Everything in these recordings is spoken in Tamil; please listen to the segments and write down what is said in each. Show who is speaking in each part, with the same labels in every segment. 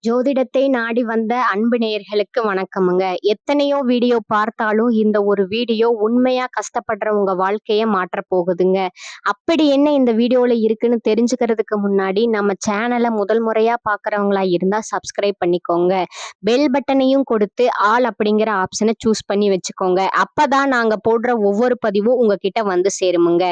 Speaker 1: ஜோதிடத்தை நாடி வந்த அன்பு நேயர்களுக்கு வணக்கமுங்க. எத்தனையோ வீடியோ பார்த்தாலும் இந்த ஒரு வீடியோ உண்மையா கஷ்டப்படுறவங்க வாழ்க்கைய மாற்றப் போகுதுங்க. அப்படி என்ன இந்த வீடியோல இருக்குன்னு தெரிஞ்சுக்கிறதுக்கு முன்னாடி நம்ம சேனலை முதல் முறையா பார்க்குறவங்களா இருந்தா சப்ஸ்கிரைப் பண்ணிக்கோங்க. பெல் பட்டனையும் கொடுத்து ஆல் அப்படிங்கிற ஆப்ஷனை சூஸ் பண்ணி வச்சுக்கோங்க. அப்பதான் நாங்க போடுற ஒவ்வொரு பதிவும் உங்ககிட்ட வந்து சேருமுங்க.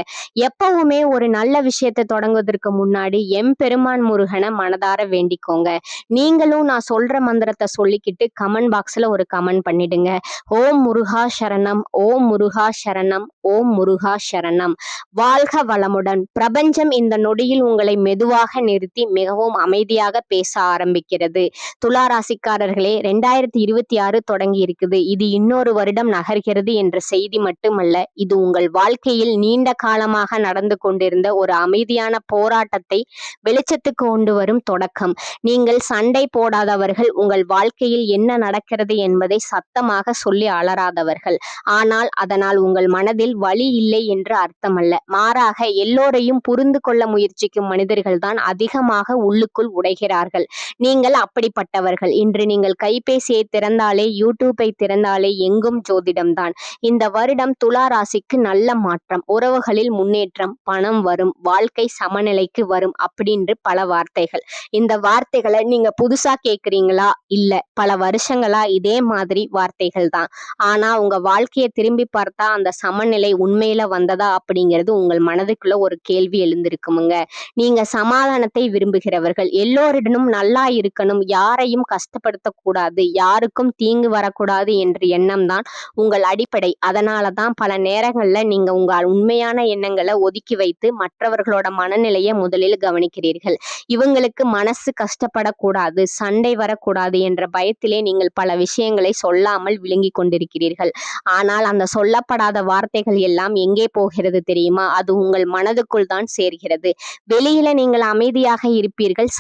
Speaker 1: எப்பவுமே ஒரு நல்ல விஷயத்தை தொடங்குவதற்கு முன்னாடி எம்பெருமான் முருகனை மனதார வேண்டிக்கோங்க. நீங்களும் நான் சொல்ற மந்திரத்தை சொல்லிக்கிட்டு கமெண்ட் பாக்ஸ்ல ஒரு கமெண்ட் பண்ணிடுங்க. ஓம் முருகா சரணம், ஓம் முருகா சரணம், ஓம் முருகா சரணம். வாழ்க வளமுடன். பிரபஞ்சம் இந்த நொடியில் உங்களை மெதுவாக நிறுத்தி மிகவும் அமைதியாக பேச ஆரம்பிக்கிறது. துலா ராசிக்காரர்களே, 2026 தொடங்கி இருக்குது. இது இன்னொரு வருடம் நகர்கிறது என்ற செய்தி மட்டுமல்ல, இது உங்கள் வாழ்க்கையில் நீண்ட காலமாக நடந்து கொண்டிருந்த ஒரு அமைதியான போராட்டத்தை வெளிச்சத்துக்கு கொண்டு வரும் தொடக்கம். நீங்கள் சண்டை போடாதவர்கள், உங்கள் வாழ்க்கையில் என்ன நடக்கிறது என்பதை சத்தமாக சொல்லி அலறாதவர்கள். ஆனால் அதனால் உங்கள் மனதில் வலி இல்லை என்று அர்த்தமல்ல. மாறாக எல்லோரையும் புரிந்து கொள்ள முயற்சிக்கும் மனிதர்கள் தான் அதிகமாக உள்ளுக்குள் உடைகிறார்கள். நீங்கள் அப்படிப்பட்டவர்கள். இன்று நீங்கள் கைபேசியை திறந்தாலே, யூடியூப்பை திறந்தாலே எங்கும் ஜோதிடம்தான். இந்த வருடம் துலா ராசிக்கு நல்ல மாற்றம், உறவுகளில் முன்னேற்றம், பணம் வரும், வாழ்க்கை சமநிலைக்கு வரும் அப்படின்று பல வார்த்தைகள். இந்த வார்த்தைகளை நீங்க புதுசா கேக்குறீங்களா? இல்ல, பல வருஷங்களா இதே மாதிரி வார்த்தைகள் தான். ஆனா உங்க வாழ்க்கையை திரும்பி பார்த்தா அந்த சமநிலை உண்மையில வந்ததா அப்படிங்கிறது உங்கள் மனதுக்குள்ள ஒரு கேள்வி எழுந்திருக்குமுங்க. நீங்க சமாதானத்தை விரும்புகிறவர்கள், எல்லோரிடமும் நல்லா இருக்கணும், யாரையும் கஷ்டப்படுத்த கூடாது, யாருக்கும் தீங்கு வரக்கூடாது என்ற எண்ணம் தான் உங்கள் அடிப்படை. அதனாலதான் பல நேரங்கள்ல நீங்க உங்க உண்மையான எண்ணங்களை ஒதுக்கி வைத்து மற்றவர்களோட மனநிலையை முதலில் கவனிக்கிறீர்கள். இவங்களுக்கு மனசு கஷ்டப்படக்கூடாது, சண்டை வரக்கூடாது என்ற பயத்திலே நீங்கள் பல விஷயங்களை சொல்லாமல் விழுங்கி கொண்டிருக்கிறீர்கள். ஆனால் அந்த சொல்லப்படாத வார்த்தைகள் எல்லாம் எங்கே போகிறது தெரியுமா? அது உங்கள் மனதுக்குள் தான் சேர்கிறது. வெளியில நீங்கள் அமைதியாக இருப்பீர்கள்,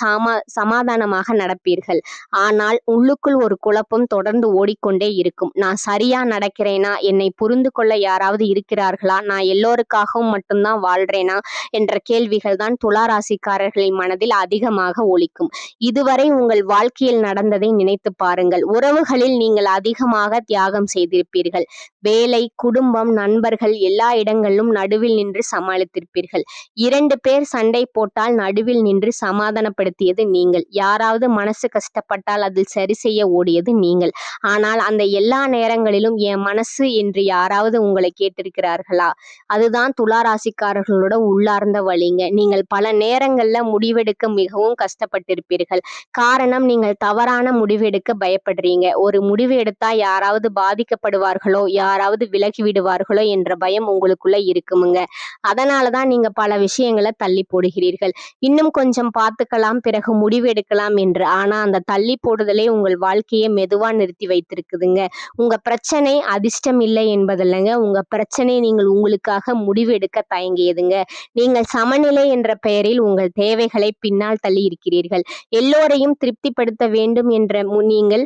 Speaker 1: சமாதானமாக நடப்பீர்கள். ஆனால் உள்ளுக்குள் ஒரு குழப்பம் தொடர்ந்து ஓடிக்கொண்டே இருக்கும். நான் சரியா நடக்கிறேனா? என்னை புரிந்து கொள்ள யாராவது இருக்கிறார்களா? நான் எல்லோருக்காகவும் மட்டும்தான் வாழ்றேனா என்ற கேள்விகள் தான் துலா ராசிக்காரர்களின் மனதில் அதிகமாக ஒலிக்கும். இதுவரை உங்கள் வாழ்க்கையில் நடந்ததை நினைத்து பாருங்கள். உறவுகளில் நீங்கள் அதிகமாக தியாகம் செய்திருப்பீர்கள். வேலை, குடும்பம், நண்பர்கள் எல்லா இடங்களிலும் நடுவில் நின்று சமாளித்திருப்பீர்கள். 2 பேர் சண்டை போட்டால் நடுவில் நின்று சமாதானப்படுத்தியது நீங்கள். யாராவது மனசு கஷ்டப்பட்டால் அதில் சரி செய்ய ஓடியது நீங்கள். ஆனால் அந்த எல்லா நேரங்களிலும் என் மனசு என்று யாராவது உங்களை கேட்டிருக்கிறார்களா? அதுதான் துலா ராசிக்காரர்களோட உள்ளார்ந்த வழிங்க. நீங்கள் பல நேரங்கள்ல முடிவெடுக்க மிகவும் கஷ்டப்பட்டிருப்பீர்கள். காரணம், நீங்கள் தவறான முடிவெடுக்க பயப்படுறீங்க. ஒரு முடிவு எடுத்தா யாராவது பாதிக்கப்படுவார்களோ, யாராவது விலகி விடுவார்களோ என்ற பயம் உங்களுக்குள்ள இருக்குமுங்க. அதனாலதான் நீங்க பல விஷயங்களை தள்ளி போடுகிறீர்கள். இன்னும் கொஞ்சம் பார்த்துக்கலாம், பிறகு முடிவு எடுக்கலாம் என்று. ஆனா அந்த தள்ளி போடுதலே உங்கள் வாழ்க்கையை மெதுவா நிறுத்தி வைத்திருக்குதுங்க. உங்க பிரச்சனை அதிர்ஷ்டம் இல்லை என்பதில்லைங்க, உங்க பிரச்சனை நீங்கள் உங்களுக்காக முடிவு எடுக்க தயங்கியதுங்க. நீங்கள் சமநிலை என்ற பெயரில் உங்கள் தேவைகளை பின்னால் தள்ளி இருக்கிறீர்கள். எல்லோரையும் திருப்திப்படுத்த வேண்டும் என்ற நீங்கள்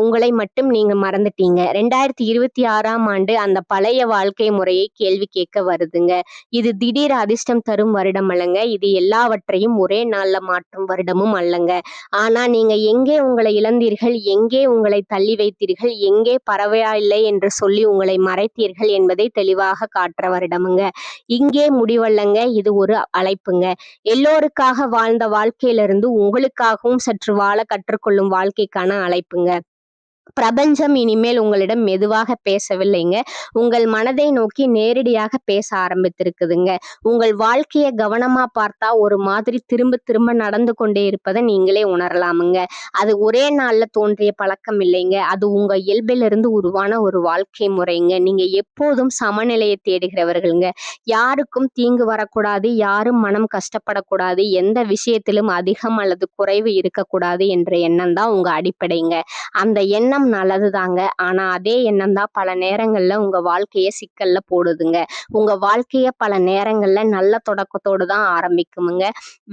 Speaker 1: உங்களை மட்டும் நீங்க மறந்துட்டீங்க. 2026ஆம் ஆண்டு அந்த பழைய வாழ்க்கை முறையை கேள்வி கேட்க வருதுங்க. இது திடீர் அதிர்ஷ்டம் தரும் வருடம் அல்லங்க. இது எல்லாவற்றையும் ஒரே நாள்ல மாற்றும் வருடமும் அல்லங்க. ஆனா நீங்க எங்கே உங்களை இழந்தீர்கள், எங்கே உங்களை தள்ளி வைத்தீர்கள், எங்கே பரவாயில்லை என்று சொல்லி உங்களை மறைத்தீர்கள் என்பதை தெளிவாக காட்டுற வருடமுங்க. இங்கே முடிவல்லங்க, இது ஒரு அழைப்புங்க. எல்லோருக்காக வாழ்ந்த வாழ்க்கையிலிருந்து உங்களுக்காகவும் சற்று வாழ கற்றுக்கொள்ளும் வாழ்க்கைக்கான அழைப்புங்க. பிரபஞ்சம் இனிமேல் உங்களிடம் மெதுவாக பேசவில்லைங்க, உங்கள் மனதை நோக்கி நேரடியாக பேச ஆரம்பித்திருக்குதுங்க. உங்கள் வாழ்க்கையை கவனமா பார்த்தா ஒரு மாதிரி திரும்ப திரும்ப நடந்து கொண்டே இருப்பதை நீங்களே உணரலாமுங்க. அது ஒரே நாள்ல தோன்றிய பழக்கம் இல்லைங்க, அது உங்க இயல்பிலிருந்து உருவான ஒரு வாழ்க்கை முறைங்க. நீங்க எப்போதும் சமநிலையை தேடுகிறவர்களுங்க. யாருக்கும் தீங்கு வரக்கூடாது, யாரும் மனம் கஷ்டப்படக்கூடாது, எந்த விஷயத்திலும் அதிகம் அல்லது குறைவு இருக்கக்கூடாது என்ற எண்ணம் தான் உங்க அடிப்படைங்க. அந்த எண்ணம் எண்ணம் நல்லதுதாங்க. ஆனா அதே எண்ணம் தான் பல நேரங்கள்ல உங்க வாழ்க்கைய சிக்கல்ல போடுதுங்க. உங்க வாழ்க்கைய பல நேரங்கள்ல நல்ல தொடக்கத்தோடு தான் ஆரம்பிக்குமுங்க.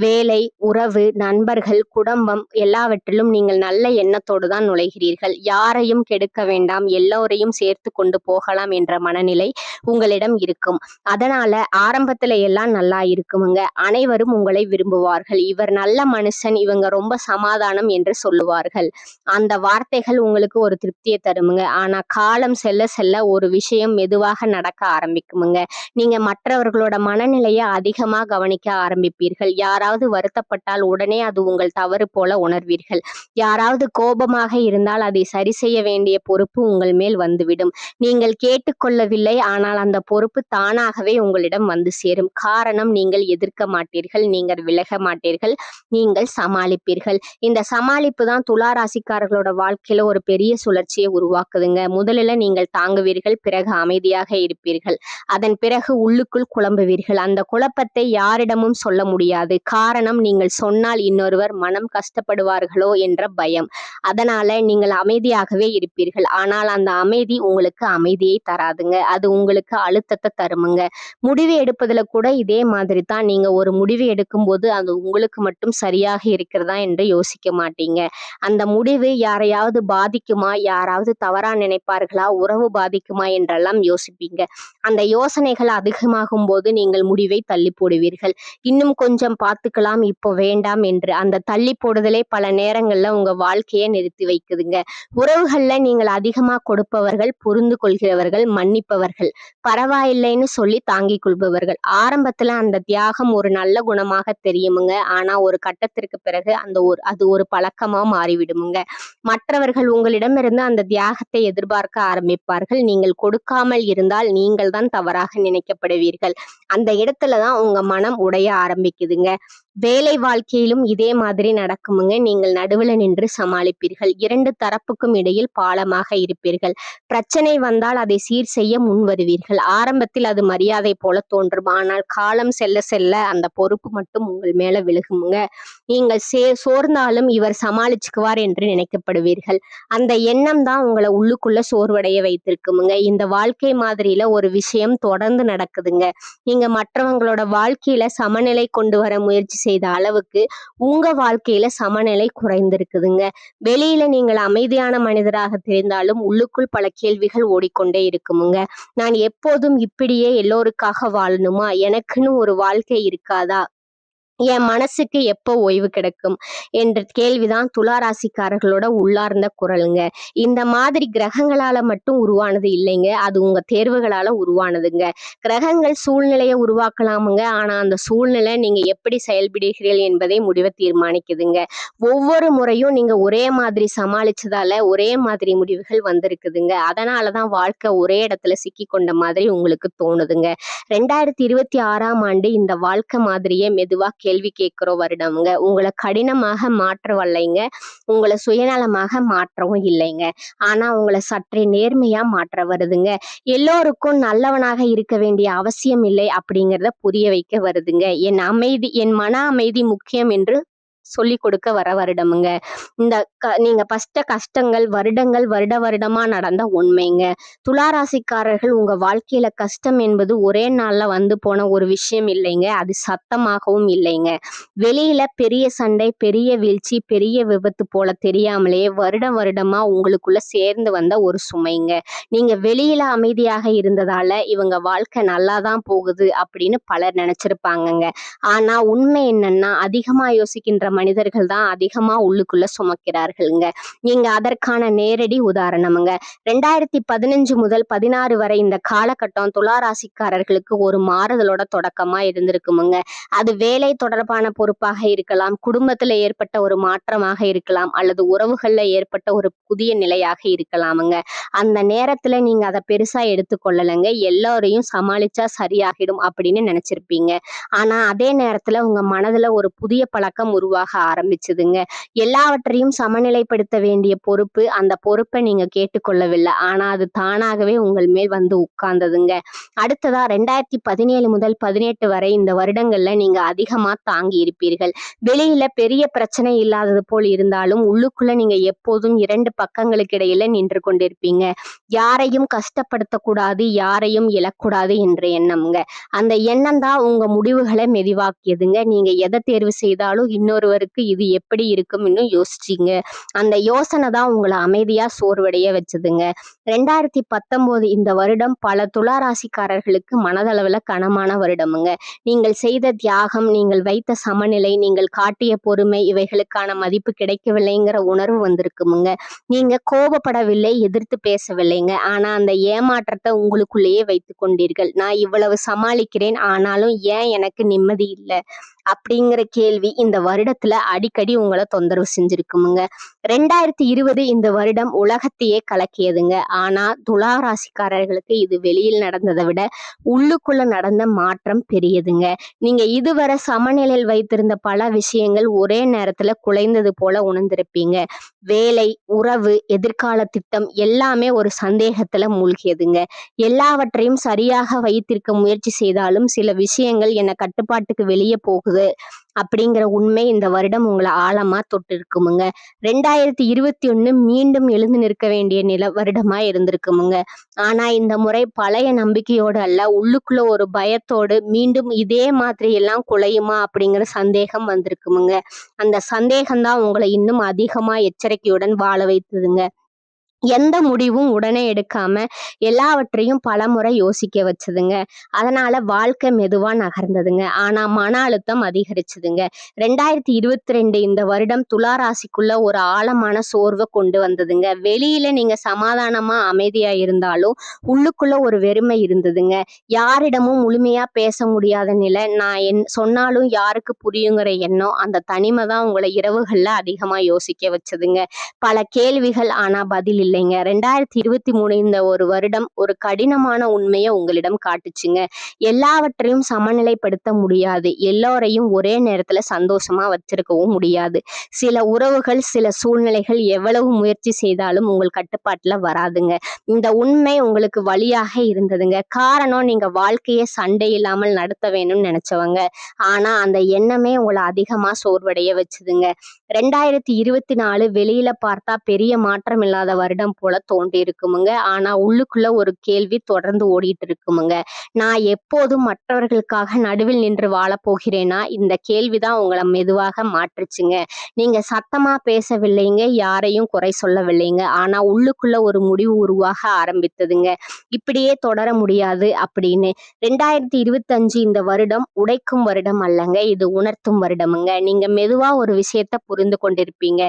Speaker 1: வேலை, உறவு, நண்பர்கள், குடும்பம் எல்லாவற்றிலும் நீங்கள் நல்ல எண்ணத்தோடு தான் நுழைகிறீர்கள். யாரையும் கெடுக்க வேண்டாம், எல்லோரையும் சேர்த்து கொண்டு போகலாம் என்ற மனநிலை உங்களிடம் இருக்கும். அதனால ஆரம்பத்துல எல்லாம் நல்லா இருக்குமுங்க. அனைவரும் உங்களை விரும்புவார்கள். இவர் நல்ல மனுஷன், இவங்க ரொம்ப சமாதானம் என்று சொல்லுவார்கள். அந்த வார்த்தைகள் உங்களுக்கு ஒரு திருப்தியை தருமுங்க. ஆனா காலம் செல்ல செல்ல ஒரு விஷயம் மெதுவாக நடக்க ஆரம்பிக்குமுங்க. நீங்க மற்றவர்களோட மனநிலையை அதிகமா கவனிக்க ஆரம்பிப்பீர்கள். யாராவது வருத்தப்பட்டால் உடனே அது உங்கள் தவறு போல உணர்வீர்கள். யாராவது கோபமாக இருந்தால் அதை சரி செய்ய வேண்டிய பொறுப்பு உங்கள் மேல் வந்துவிடும். நீங்கள் கேட்டுக்கொள்ளவில்லை, ஆனால் அந்த பொறுப்பு தானாகவே உங்களிடம் வந்து சேரும். காரணம், நீங்கள் எதிர்க்க மாட்டீர்கள், நீங்கள் விலக மாட்டீர்கள், நீங்கள் சமாளிப்பீர்கள். இந்த சமாளிப்பு தான் துலா ராசிக்காரர்களோட வாழ்க்கையில ஒரு பெரிய சுழற்சியை உருவாக்குதுங்க. முதலில் நீங்கள் தாங்குவீர்கள், பிறகு அமைதியாக இருப்பீர்கள், அதன் பிறகு உள்ளுக்குள் குழம்புவீர்கள். அந்த குழப்பத்தை யாரிடமும் சொல்ல முடியாது. காரணம், நீங்கள் சொன்னால் இன்னொருவர் மனம் கஷ்டப்படுவார்களோ என்ற பயம். அதனால நீங்கள் அமைதியாகவே இருப்பீர்கள். ஆனால் அந்த அமைதி உங்களுக்கு அமைதியை தராதுங்க. அது உங்களுக்கு அழுத்தத்தை தருமுங்க. முடிவு எடுப்பதுல கூட இதே மாதிரி தான். நீங்க ஒரு முடிவு எடுக்கும்போது அது உங்களுக்கு மட்டும் சரியாக இருக்கிறதா என்று யோசிக்க மாட்டீங்க. அந்த முடிவு யாரையாவது பாதிக்குமா, யாராவது தவறா நினைப்பார்களா, உறவு பாதிக்குமா என்றெல்லாம் யோசிப்பீங்க. அந்த யோசனைகள் அதிகமாகும் போது நீங்கள் முடிவை தள்ளி போடுவீர்கள். இன்னும் கொஞ்சம் பார்த்துக்கலாம், இப்போ வேண்டாம் என்று. அந்த தள்ளி போடுதலே பல நேரங்கள்ல உங்க வாழ்க்கையை நிறுத்தி வைக்குதுங்க. உறவுகள்ல நீங்கள் அதிகமா கொடுப்பவர்கள், புரிந்து கொள்கிறவர்கள், மன்னிப்பவர்கள், பரவாயில்லைன்னு சொல்லி தாங்கிக் கொள்பவர்கள். ஆரம்பத்துல அந்த தியாகம் ஒரு நல்ல குணமாக தெரியுமுங்க. ஆனா ஒரு கட்டத்திற்கு பிறகு அது ஒரு பழக்கமா மாறிவிடுமுங்க. மற்றவர்கள் உங்களிடமிருந்து அந்த தியாகத்தை எதிர்பார்க்க ஆரம்பிப்பார்கள். நீங்கள் கொடுக்காமல் இருந்தால் நீங்கள் தான் தவறாக நினைக்கப்படுவீர்கள். அந்த இடத்துலதான் உங்க மனம் உடைய ஆரம்பிக்குதுங்க. வேலை வாழ்க்கையிலும் இதே மாதிரி நடக்குமுங்க. நீங்கள் நடுவுல நின்று சமாளிப்பீர்கள். இரண்டு தரப்புக்கும் இடையில் பாலமாக இருப்பீர்கள். பிரச்சனை வந்தால் அதை சீர் செய்ய முன் வருவீர்கள். ஆரம்பத்தில் அது மரியாதை போல தோன்றும். ஆனால் காலம் செல்ல செல்ல அந்த பொறுப்பு மட்டும் உங்கள் மேல விழுகுமுங்க. நீங்கள் சோர்ந்தாலும் இவர் சமாளிச்சுக்குவார் என்று நினைக்கப்படுவீர்கள். அந்த எண்ணம் தான் உங்களை உள்ளுக்குள்ள சோர்வடைய வைத்திருக்குமுங்க. இந்த வாழ்க்கை மாதிரியில ஒரு விஷயம் தொடர்ந்து நடக்குதுங்க. நீங்க மற்றவங்களோட வாழ்க்கையில சமநிலை கொண்டு வர முயற்சி செய்த அளவுக்கு உங்க வாழ்க்கையில சமநிலை குறைந்திருக்குதுங்க. வெளியில நீங்கள் அமைதியான மனிதராக தெரிந்தாலும் உள்ளுக்குள் பல கேள்விகள் ஓடிக்கொண்டே இருக்குமுங்க. நான் எப்போதும் இப்படியே எல்லோருக்காக வாழணுமா, எனக்குன்னு ஒரு வாழ்க்கை இருக்காதா, என் மனசுக்கு எப்போ ஓய்வு கிடைக்கும் என்ற கேள்விதான் துலா ராசிக்காரர்களோட உள்ளார்ந்த குரலுங்க. இந்த மாதிரி கிரகங்களால மட்டும் உருவானது இல்லைங்க, அது உங்க தேர்வுகளால உருவானதுங்க. கிரகங்கள் சூழ்நிலையை உருவாக்கலாமுங்க. ஆனா அந்த சூழ்நிலை நீங்க எப்படி செயல்படுகிறீர்கள் என்பதை முடிவை தீர்மானிக்குதுங்க. ஒவ்வொரு முறையும் நீங்க ஒரே மாதிரி சமாளிச்சதால ஒரே மாதிரி முடிவுகள் வந்திருக்குதுங்க. அதனாலதான் வாழ்க்கை ஒரே இடத்துல சிக்கி கொண்ட மாதிரி உங்களுக்கு தோணுதுங்க. 2026ஆம் ஆண்டு இந்த வாழ்க்கை மாதிரியே மெதுவா கேள்வி கேட்கிற வருடம்ங்க. உங்களை கடினமாக மாற்ற வரலைங்க, உங்களை சுயநலமாக மாற்றவும் இல்லைங்க. ஆனா உங்களை சற்றே நேர்மையா மாற்ற வருதுங்க. எல்லோருக்கும் நல்லவனாக இருக்க வேண்டிய அவசியம் இல்லை அப்படிங்கிறத புரிய வைக்க வருதுங்க. என் மன அமைதி முக்கியம் என்று சொல்லி கொடுக்க வர வருடமுங்க. நீங்க பட்ட கஷ்டங்கள் வருடமா நடந்த உண்மைங்க. துளாராசிக்காரர்கள், உங்க வாழ்க்கையில கஷ்டம் என்பது ஒரே நாள்ல வந்து போன ஒரு விஷயம் இல்லைங்க. அது சத்தமாகவும் இல்லைங்க. வெளியில பெரிய சண்டை, பெரிய வீழ்ச்சி, பெரிய விபத்து போல தெரியாமலேயே வருடமா உங்களுக்குள்ள சேர்ந்து வந்த ஒரு சுமைங்க. நீங்க வெளியில அமைதியாக இருந்ததால இவங்க வாழ்க்கை நல்லாதான் போகுது அப்படின்னு பலர் நினைச்சிருப்பாங்கங்க. ஆனா உண்மை என்னன்னா, அதிகமா யோசிக்கின்ற மனிதர்கள் தான் அதிகமா உள்ளுக்குள்ள சுமக்கிறார்கள்ங்க. நீங்க அதற்கான நேரடி உதாரணமுங்க. 2015 முதல் 16 வரை இந்த காலகட்டம் துலா ராசிக்காரர்களுக்கு ஒரு மாறுதலோட தொடக்கமா இருந்திருக்குமுங்க. அது வேலை தொடர்பான பொறுப்பாக இருக்கலாம், குடும்பத்துல ஏற்பட்ட ஒரு மாற்றமாக இருக்கலாம், அல்லது உறவுகள்ல ஏற்பட்ட ஒரு புதிய நிலையாக இருக்கலாமுங்க. அந்த நேரத்துல நீங்க அதை பெருசா எடுத்துக்கொள்ளலைங்க. எல்லாரையும் சமாளிச்சா சரியாகிடும் அப்படின்னு நினைச்சிருப்பீங்க. ஆனா அதே நேரத்துல உங்க மனதுல ஒரு புதிய பழக்கம் உருவாக உருவாக ஆரம்பிச்சதுங்க. எல்லாவற்றையும் சமநிலைப்படுத்த வேண்டிய பொறுப்பு, அந்த பொறுப்பை நீங்க கேட்டுக்கொள்ளவில்லை. ஆனா அது தானாகவே உங்கள் மேல் வந்து உட்கார்ந்ததுங்க. அடுத்ததா 2017 முதல் 18 வரை இந்த வருடங்கள்ல நீங்க அதிகமா தாங்கி இருப்பீர்கள். வெளியில பெரிய பிரச்சனை இல்லாதது போல் இருந்தாலும் உள்ளுக்குள்ள நீங்க எப்போதும் 2 பக்கங்களுக்கு இடையில நின்று கொண்டிருப்பீங்க. யாரையும் கஷ்டப்படுத்தக்கூடாது, யாரையும் இழக்கூடாது என்ற எண்ணம்ங்க. அந்த எண்ணம் தான் உங்க முடிவுகளை மெதுவாக்கியதுங்க. நீங்க எதை தேர்வு செய்தாலும் இன்னொருவருக்கு இது எப்படி இருக்கும்னு யோசிச்சீங்க. அந்த யோசனை தான் உங்களை அமைதியா சோர்வடைய வச்சதுங்க. 2019 இந்த வருடம் பல துளாராசிக்காரர்களுக்கு மனதளவுல கனமான வருடமுங்க. நீங்கள் செய்த தியாகம், நீங்கள் வைத்த சமநிலை, நீங்கள் காட்டிய பொறுமை, இவைகளுக்கான மதிப்பு கிடைக்கவில்லைங்கிற உணர்வு வந்திருக்குமுங்க. நீங்க கோபப்படவில்லை, எதிர்த்து பேசவில்லைங்க. ஆனா அந்த ஏமாற்றத்தை உங்களுக்குள்ளேயே வைத்துக் கொண்டீர்கள். நான் இவ்வளவு சமாளிக்கிறேன், ஆனாலும் ஏன் எனக்கு நிம்மதி இல்லை அப்படிங்கிற கேள்வி இந்த வருடத்துல அடிக்கடி உங்களை தொந்தரவு செஞ்சிருக்குமுங்க. 2020 இந்த வருடம் உலகத்தையே கலக்கியதுங்க. ஆனா துலா ராசிக்காரர்களுக்கு இது வெளியில் நடந்ததை விட உள்ளுக்குள்ள நடந்த மாற்றம் பெரியதுங்க. நீங்க இதுவரை சமநிலையில் வைத்திருந்த பல விஷயங்கள் ஒரே நேரத்துல குலைந்தது போல உணர்ந்திருப்பீங்க. வேலை, உறவு, எதிர்கால திட்டம் எல்லாமே ஒரு சந்தேகத்துல மூழ்கியதுங்க. எல்லாவற்றையும் சரியாக வைத்திருக்க முயற்சி செய்தாலும் சில விஷயங்கள் என்ன கட்டுப்பாட்டுக்கு வெளியே போகுது அப்படிங்கிற உண்மை இந்த வருடம் உங்களை ஆழமா தொட்டு இருக்குமுங்க. 2021 மீண்டும் எழுந்து நிற்க வேண்டிய வருடமா இருந்திருக்குமுங்க. ஆனா இந்த முறை பழைய நம்பிக்கையோடு அல்ல, உள்ளுக்குள்ள ஒரு பயத்தோடு மீண்டும் இதே மாதிரி எல்லாம் குலையுமா அப்படிங்கிற சந்தேகம் வந்திருக்குமுங்க. அந்த சந்தேகம் தான் உங்களை இன்னும் அதிகமா எச்சரிக்கையுடன் வாழ வைத்ததுங்க. எந்த முடிவும் உடனே எடுக்காம எல்லாவற்றையும் பலமுறை யோசிக்க வச்சதுங்க. அதனால வாழ்க்கை மெதுவா நகர்ந்ததுங்க. ஆனா மன அழுத்தம் அதிகரிச்சதுங்க. 2022 இந்த வருடம் துளாராசிக்குள்ள ஒரு ஆழமான சோர்வை கொண்டு வந்ததுங்க. வெளியில நீங்க சமாதானமா அமைதியா இருந்தாலும் உள்ளுக்குள்ள ஒரு வெறுமை இருந்ததுங்க. யாரிடமும் முழுமையா பேச முடியாத நிலை, நான் சொன்னாலும் யாருக்கு புரியுங்கிற எண்ணம், அந்த தனிமை தான் உங்களை இரவுகள்ல அதிகமா யோசிக்க வச்சதுங்க. பல கேள்விகள் ஆனா பதில் இல்லைங்க. 2023 இந்த ஒரு வருடம் ஒரு கடினமான உண்மையை உங்களிடம் காட்டுச்சுங்க. எல்லாவற்றையும் சமநிலைப்படுத்த முடியாது, எல்லோரையும் ஒரே நேரத்துல சந்தோஷமா வச்சிருக்கவும் முடியாது. சில உறவுகள், சில சூழ்நிலைகள் எவ்வளவு முயற்சி செய்தாலும் உங்கள் கட்டுப்பாட்டுல வராதுங்க. இந்த உண்மை உங்களுக்கு வழியாக இருந்ததுங்க. காரணம், நீங்க வாழ்க்கையை சண்டை இல்லாமல் நடத்த வேணும்னு நினைச்சவங்க. ஆனா அந்த எண்ணமே உங்களை அதிகமா சோர்வடைய வச்சுதுங்க. 2024 வெளியில பார்த்தா பெரிய மாற்றம் இல்லாத வருடம் போல தோன்றி இருக்குமுங்க. ஆனா உள்ளுக்குள்ள ஒரு கேள்வி தொடர்ந்து ஓடிட்டு இருக்குமுங்க. நான் எப்போதும் மற்றவர்களுக்காக நடுவில் நின்று வாழப் போகிறேனா? இந்த கேள்விதான் உங்களை மெதுவாக மாற்றுச்சுங்க. நீங்க சத்தமா பேசவில்லைங்க, யாரையும் குறை சொல்லவில்லைங்க. ஆனா உள்ளுக்குள்ள ஒரு முடிவு உருவாக ஆரம்பித்ததுங்க. இப்படியே தொடர முடியாது அப்படின்னு. 2025 இந்த வருடம் உடைக்கும் வருடம் அல்லங்க, இது உணர்த்தும் வருடமுங்க. நீங்க மெதுவா ஒரு விஷயத்த புரிந்து கொண்டிருப்பீங்க.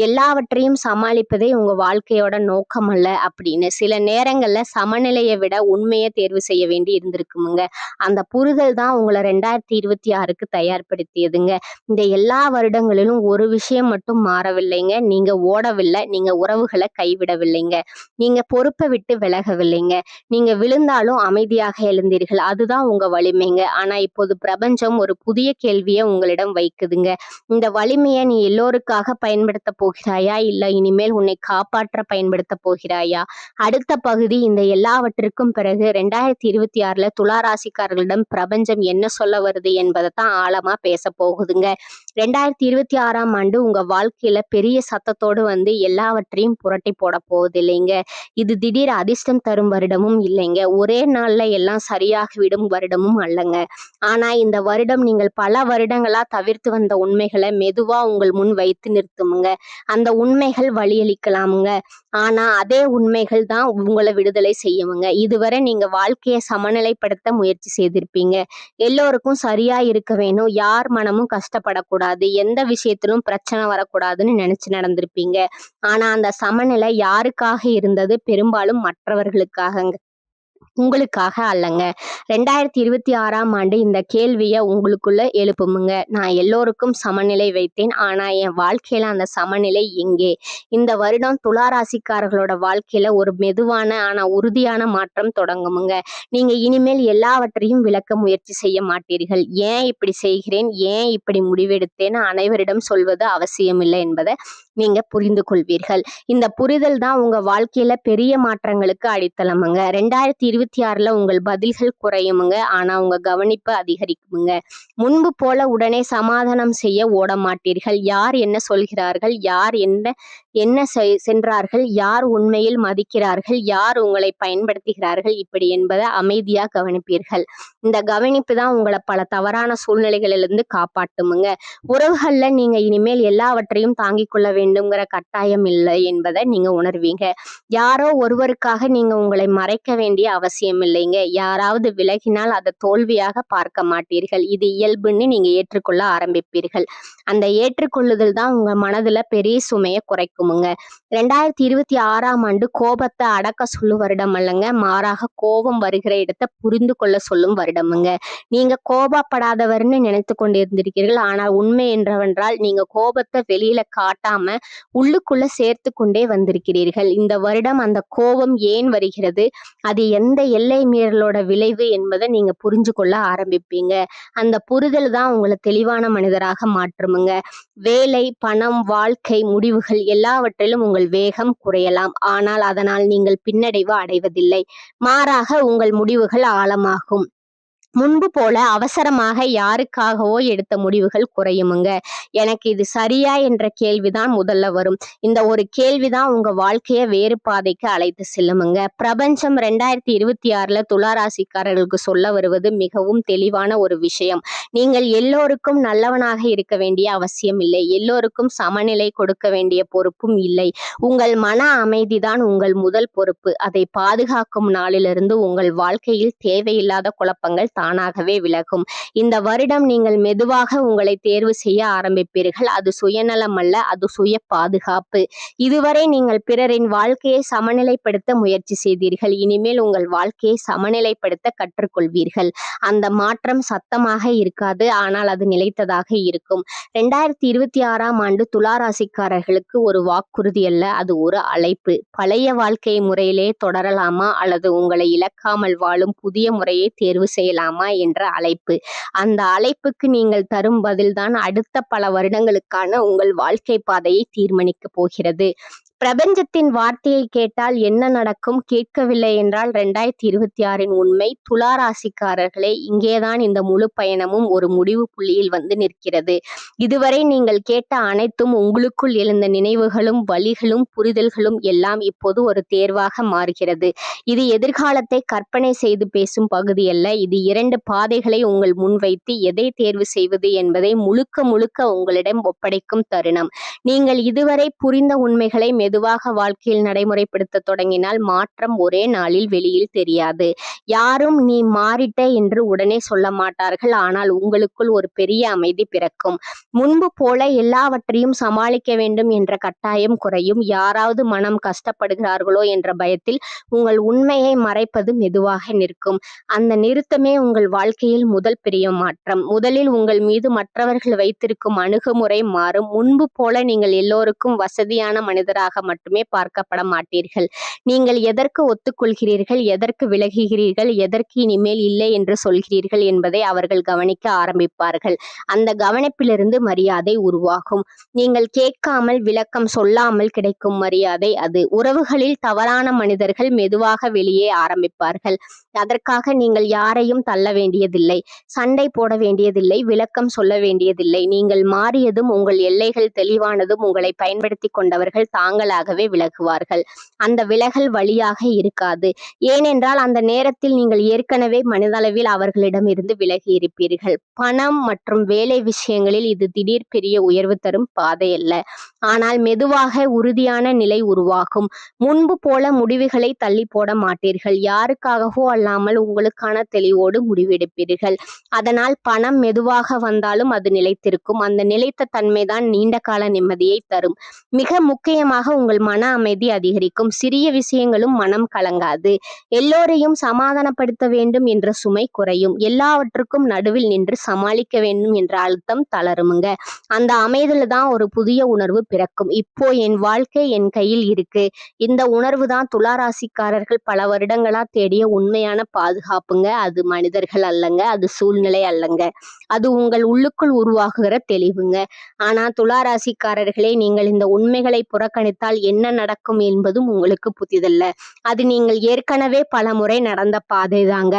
Speaker 1: எல்லாவற்றையும் சமாளிப்பதே உங்க வாழ்க்கையோட நோக்கம் அல்ல அப்படின்னு. சில நேரங்கள்ல சமநிலையை விட உண்மையை தேர்வு செய்ய வேண்டி இருந்திருக்குமுங்க. அந்த புரிதல் தான் உங்களை 2026க்கு தயார்படுத்தியதுங்க. இந்த எல்லா வருடங்களிலும் ஒரு விஷயம் மட்டும் மாறவில்லைங்க. நீங்க ஓடவில்லை, நீங்க உறவுகளை கைவிடவில்லைங்க, நீங்க பொறுப்பை விட்டு விலகவில்லைங்க. நீங்க விழுந்தாலும் அமைதியாக எழுந்தீர்கள், அதுதான் உங்க வலிமைங்க. ஆனா இப்போது பிரபஞ்சம் ஒரு புதிய கேள்வியை உங்களிடம் வைக்குதுங்க. இந்த வலிமையை நீ எல்லோருக்காக பயன்படுத்த போகிறாயா, இல்ல இனிமேல் உன்னை காப்பாற்ற பயன்படுத்த போகிறாயா? அடுத்த பகுதி. இந்த எல்லாவற்றிற்கும் பிறகு 2026ல துளாராசிக்காரர்களிடம் பிரபஞ்சம் என்ன சொல்ல வருது என்பதை தான் ஆழமா பேச போகுதுங்க. 2026ஆம் ஆண்டு உங்க வாழ்க்கையில பெரிய சத்தத்தோடு வந்து எல்லாவற்றையும் புரட்டி போட போகுது இல்லைங்க. இது திடீர் அதிர்ஷ்டம் தரும் வருடமும் இல்லைங்க. ஒரே நாள்ல எல்லாம் சரியாக விடும் வருடமும் அல்லங்க. ஆனா இந்த வருடம் நீங்கள் பல வருடங்களா தவிர்த்து வந்த உண்மைகளை மெதுவா உங்கள் முன் வைத்து நிறுத்துமுங்க. அந்த உண்மைகள் வழியளிக்கலாமுங்க. ஆனா அதே உண்மைகள் தான் உங்களை விடுதலை செய்யுமுங்க. இதுவரை நீங்க வாழ்க்கையை சமநிலைப்படுத்த முயற்சி செய்திருப்பீங்க. எல்லோருக்கும் சரியா இருக்க வேணும், யார் மனமும் கஷ்டப்படக்கூடாது, எந்த விஷயத்திலும் பிரச்சனை வரக்கூடாதுன்னு நினைச்சு நடந்திருப்பீங்க. ஆனா அந்த சமநிலை யாருக்காக இருந்தது? பெரும்பாலும் மற்றவர்களுக்காகங்க. உங்களுக்காக அல்லங்க. 2026ஆம் ஆண்டு இந்த கேள்விய உங்களுக்குள்ள எழுப்புமுங்க. நான் எல்லோருக்கும் சமநிலை வைத்தேன். ஆனா என் வாழ்க்கையில அந்த சமநிலை எங்கே? இந்த வருடம் துலா ராசிக்காரர்களோட வாழ்க்கையில ஒரு மெதுவான ஆனா உறுதியான மாற்றம் தொடங்குமுங்க. நீங்க இனிமேல் எல்லாவற்றையும் விளக்க முயற்சி செய்ய மாட்டீர்கள். ஏன் இப்படி செய்கிறேன்? ஏன் இப்படி முடிவெடுத்தேன்னு அனைவரிடம் சொல்வது அவசியமில்லை என்பதை நீங்க புரிந்து கொள்வீர்கள். இந்த புரிதல் தான் உங்க வாழ்க்கையில பெரிய மாற்றங்களுக்கு அடித்தளமுங்க. 2026ல உங்கள் பதில்கள் குறையுமுங்க. ஆனா உங்க கவனிப்பு அதிகரிக்குமுங்க. முன்பு போல உடனே சமாதானம் செய்ய ஓட மாட்டீர்கள். யார் என்ன சொல்கிறார்கள்? யார் என்ன சென்றார்கள்? யார் உண்மையில் மதிக்கிறார்கள்? யார் உங்களை பயன்படுத்துகிறார்கள்? இப்படி என்பதை அமைதியா கவனிப்பீர்கள். இந்த கவனிப்பு தான் உங்களை பல தவறான சூழ்நிலைகளிலிருந்து காப்பாற்றுமுங்க. உறவுகள்ல நீங்க இனிமேல் எல்லாவற்றையும் தாங்கிக் கொள்ள வேண்டும்ங்கிற கட்டாயம் இல்லை என்பதை நீங்க உணர்வீங்க. யாரோ ஒருவருக்காக நீங்க உங்களை மறைக்க வேண்டிய அவசியம் இல்லைங்க. யாராவது விலகினால் அதை தோல்வியாக பார்க்க மாட்டீர்கள். இது இயல்புன்னு நீங்க ஏற்றுக்கொள்ள ஆரம்பிப்பீர்கள். அந்த ஏற்றுக்கொள்ளுதல் தான் உங்க மனதுல பெரிய சுமையை குறைக்குமுங்க. 2026ஆம் ஆண்டு கோபத்தை அடக்க சொல்லும் வருடம் அல்லங்க, மாறாக கோபம் வருகிற இடத்தை புரிந்து கொள்ள சொல்லும் வருடமுங்க. நீங்க கோபப்படாதவர்னு நினைத்து கொண்டிருந்திருக்கிறீர்கள். ஆனால் உண்மை என்றவென்றால் நீங்க கோபத்தை வெளியில காட்டாம உள்ளுக்குள்ள சேர்த்து கொண்டே வந்திருக்கிறீர்கள். இந்த வருடம் அந்த கோபம் ஏன் வருகிறது, அது எந்த எல்லை மீறலோட விளைவு என்பதை நீங்க புரிஞ்சு கொள்ள ஆரம்பிப்பீங்க. அந்த புரிதல் தான் உங்களை தெளிவான மனிதராக மாற்றுமுங்க. வேலை, பணம், வாழ்க்கை, முடிவுகள் எல்லாவற்றிலும் உங்கள் வேகம் குறையலாம். ஆனால் அதனால் நீங்கள் பின்னடைவு அடைவதில்லை. மாறாக உங்கள் முடிவுகள் ஆழமாகும். முன்பு போல அவசரமாக யாருக்காகவோ எடுத்த முடிவுகள் குறையுமுங்க. எனக்கு இது சரியா என்ற கேள்விதான் முதல்ல வரும். இந்த ஒரு கேள்விதான் உங்க வாழ்க்கைய வேறு பாதைக்கு அழைத்து செல்லுமுங்க. பிரபஞ்சம் 2026ல துலா ராசிக்காரர்களுக்கு சொல்ல வருவது மிகவும் தெளிவான ஒரு விஷயம். நீங்கள் எல்லோருக்கும் நல்லவனாக இருக்க வேண்டிய அவசியம் இல்லை. எல்லோருக்கும் சமநிலை கொடுக்க வேண்டிய பொறுப்பும் இல்லை. உங்கள் மன அமைதிதான் உங்கள் முதல் பொறுப்பு. அதை பாதுகாக்கும் நாளிலிருந்து உங்கள் வாழ்க்கையில் தேவையில்லாத குழப்பங்கள் தானாகவே விலகும். இந்த வருடம் நீங்கள் மெதுவாக உங்களை தேர்வு செய்ய ஆரம்பிப்பீர்கள். அது சுயநலம் அல்ல, அது சுய பாதுகாப்பு. இதுவரை நீங்கள் பிறரின் வாழ்க்கையை சமநிலைப்படுத்த முயற்சி செய்தீர்கள். இனிமேல் உங்கள் வாழ்க்கையை சமநிலைப்படுத்த கற்றுக்கொள்வீர்கள். அந்த மாற்றம் சத்தமாக இருக்காது, ஆனால் அது நிலைத்ததாக இருக்கும். 2026ஆம் ஆண்டு துலா ராசிக்காரர்களுக்கு ஒரு வாக்குறுதி அல்ல, அது ஒரு அழைப்பு. பழைய வாழ்க்கை முறையிலே தொடரலாமா அல்லது உங்களை இழக்காமல் வாழும் புதிய முறையை தேர்வு செய்யலாமா என்ற அழைப்பு. அந்த அழைப்புக்கு நீங்கள் தரும் பதில்தான் அடுத்த பல வருடங்களுக்கான உங்கள் வாழ்க்கை பாதையை தீர்மானிக்க போகிறது. பிரபஞ்சத்தின் வார்த்தையை கேட்டால் என்ன நடக்கும்? கேட்கவில்லை என்றால் 2026இன் உண்மை. துலா ராசிக்காரர்களே, இங்கேதான் இந்த முழு பயணமும் ஒரு முடிவு புள்ளியில் வந்து நிற்கிறது. இதுவரை நீங்கள் கேட்ட அனைத்தும், உங்களுக்குள் எழுந்த நினைவுகளும் வலிகளும் புரிதல்களும் எல்லாம் இப்போது ஒரு தேர்வாக மாறுகிறது. இது எதிர்காலத்தை கற்பனை செய்து பேசும் பகுதி அல்ல. இது 2 பாதைகளை உங்கள் முன் வைத்து எதை தேர்வு செய்வது என்பதை முழுக்க முழுக்க உங்களிடம் ஒப்படைக்கும் தருணம். நீங்கள் இதுவரை புரிந்த உண்மைகளை மெதுவாக வாழ்க்கையில் நடைமுறைப்படுத்த தொடங்கினால் மாற்றம் ஒரே நாளில் வெளியில் தெரியாது. யாரும் நீ மாறிட்ட என்று உடனே சொல்ல மாட்டார்கள். ஆனால் உங்களுக்குள் ஒரு பெரிய அமைதி பிறக்கும். முன்பு போல எல்லாவற்றையும் சமாளிக்க வேண்டும் என்ற கட்டாயம் குறையும். யாராவது மனம் கஷ்டப்படுகிறார்களோ என்ற பயத்தில் உங்கள் உண்மையை மறைப்பது மெதுவாக நிற்கும். அந்த நிறுத்தமே உங்கள் வாழ்க்கையில் முதல் பெரிய மாற்றம். முதலில் உங்கள் மீது மற்றவர்கள் வைத்திருக்கும் அணுகுமுறை மாறும். முன்பு போல நீங்கள் எல்லோருக்கும் வசதியான மனிதராக மட்டுமே பார்க்கப்பட மாட்டீர்கள். நீங்கள் எதற்கு ஒத்துக்கொள்கிறீர்கள், எதற்கு விலகுகிறீர்கள், எதற்கு இனிமேல் இல்லை என்று சொல்கிறீர்கள் என்பதை அவர்கள் கவனிக்க ஆரம்பிப்பார்கள். அந்த கவனிப்பிலிருந்து மரியாதை உருவாகும். நீங்கள் கேட்காமல், விளக்கம் சொல்லாமல் கிடைக்கும் மரியாதை அது. உறவுகளில் தவறான மனிதர்கள் மெதுவாக வெளியே ஆரம்பிப்பார்கள். அதற்காக நீங்கள் யாரையும் தள்ள வேண்டியதில்லை, சண்டை போட வேண்டியதில்லை, விளக்கம் சொல்ல வேண்டியதில்லை. நீங்கள் மாறியதும், உங்கள் எல்லைகள் தெளிவானதும் உங்களை பயன்படுத்தி கொண்டவர்கள் தாங்களாகவே விலகுவார்கள். அந்த விலகல் வழியாக இருக்காது. ஏனென்றால் அந்த நேரத்தில் நீங்கள் ஏற்கனவே மனதளவில் அவர்களிடமிருந்து விலகி இருப்பீர்கள். பணம் மற்றும் வேலை விஷயங்களில் இது திடீர் பெரிய உயர்வு தரும் பாதை அல்ல, ஆனால் மெதுவாக உறுதியான நிலை உருவாகும். முன்பு போல முடிவுகளை தள்ளி போட மாட்டீர்கள். யாருக்காகவோ அல்லாமல் உங்களுக்கான தெளிவோடு முடிவெடுப்பீர்கள். அதனால் பணம் மெதுவாக வந்தாலும் அது நிலைத்திருக்கும். அந்த நிலைத்த தன்மைதான் நீண்ட கால நிம்மதியை தரும். மிக முக்கியமாக உங்கள் மன அமைதி அதிகரிக்கும். சிறிய விஷயங்களும் மனம் கலங்காது. எல்லோரையும் சமாதானப்படுத்த வேண்டும் என்ற சுமை குறையும். எல்லாவற்றுக்கும் நடுவில் நின்று சமாளிக்க வேண்டும் என்ற அழுத்தம் தளருமுங்க. அந்த அமைதியில தான் ஒரு புதிய உணர்வு பிறக்கும். இப்போ என் வாழ்க்கை என் கையில் இருக்கு. இந்த உணர்வு தான் துளாராசிக்காரர்கள் பல வருடங்களா தேடிய உண்மையான பாதுகாப்புங்க. அது மனிதர்கள் அல்லங்க, அது சூழ்நிலை அல்லங்க, அது உங்கள் உள்ளுக்குள் உருவாகுகிற தெளிவுங்க. ஆனா துளாராசிக்காரர்களே, நீங்கள் இந்த உண்மைகளை புறக்கணித்தால் என்ன நடக்கும் என்பதும் உங்களுக்கு புதிதல்ல. அது நீங்கள் ஏற்கனவே பல முறை நடந்த பாதைதாங்க.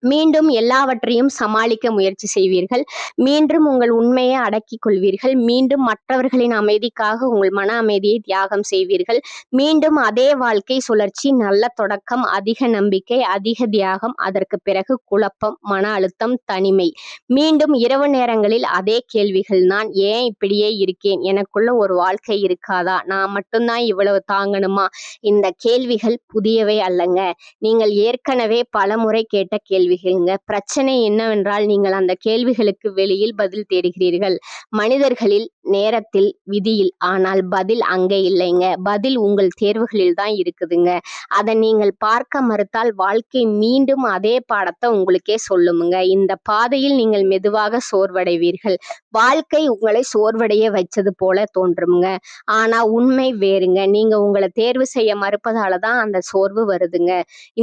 Speaker 1: மீண்டும் எல்லாவற்றையும் சமாளிக்க முயற்சி செய்வீர்கள். மீண்டும் உங்கள் உண்மையை அடக்கிக் கொள்வீர்கள். மீண்டும் மற்றவர்களின் அமைதிக்காக உங்கள் மன அமைதியை தியாகம் செய்வீர்கள். மீண்டும் அதே வாழ்க்கை சுழற்சி. நல்ல தொடக்கம், அதிக நம்பிக்கை, அதிக தியாகம், அதற்கு பிறகு குழப்பம், மன அழுத்தம், தனிமை. மீண்டும் இரவு நேரங்களில் அதே கேள்விகள். நான் ஏன் இப்படியே இருக்கேன்? எனக்குள்ள ஒரு வாழ்க்கை இருக்காதா? நான் மட்டும்தான் இவ்வளவு தாங்கணுமா? இந்த கேள்விகள் புதியவை அல்லங்க. நீங்கள் ஏற்கனவே பல முறை கேட்ட கேள்விகளுங்க. பிரச்சனை என்னவென்றால், நீங்கள் அந்த கேள்விகளுக்கு வெளியில் பதில் தேடுகிறீர்கள். மனிதர்களில், நேரத்தில், விதியில். ஆனால் பதில் அங்கே இல்லைங்க. பதில் உங்கள் தேர்வுகளில் தான் இருக்குதுங்க. அதை நீங்கள் பார்க்க மறுத்தால் வாழ்க்கை மீண்டும் அதே பாடத்தை உங்களுக்கே சொல்லுமுங்க. இந்த பாதையில் நீங்கள் மெதுவாக சோர்வடைவீர்கள். வாழ்க்கை உங்களை சோர்வடைய வச்சது போல தோன்றுமுங்க. ஆனா உண்மை வேறுங்க. நீங்க உங்களை தேர்வு செய்ய மறுப்பதால தான் அந்த சோர்வு வருதுங்க.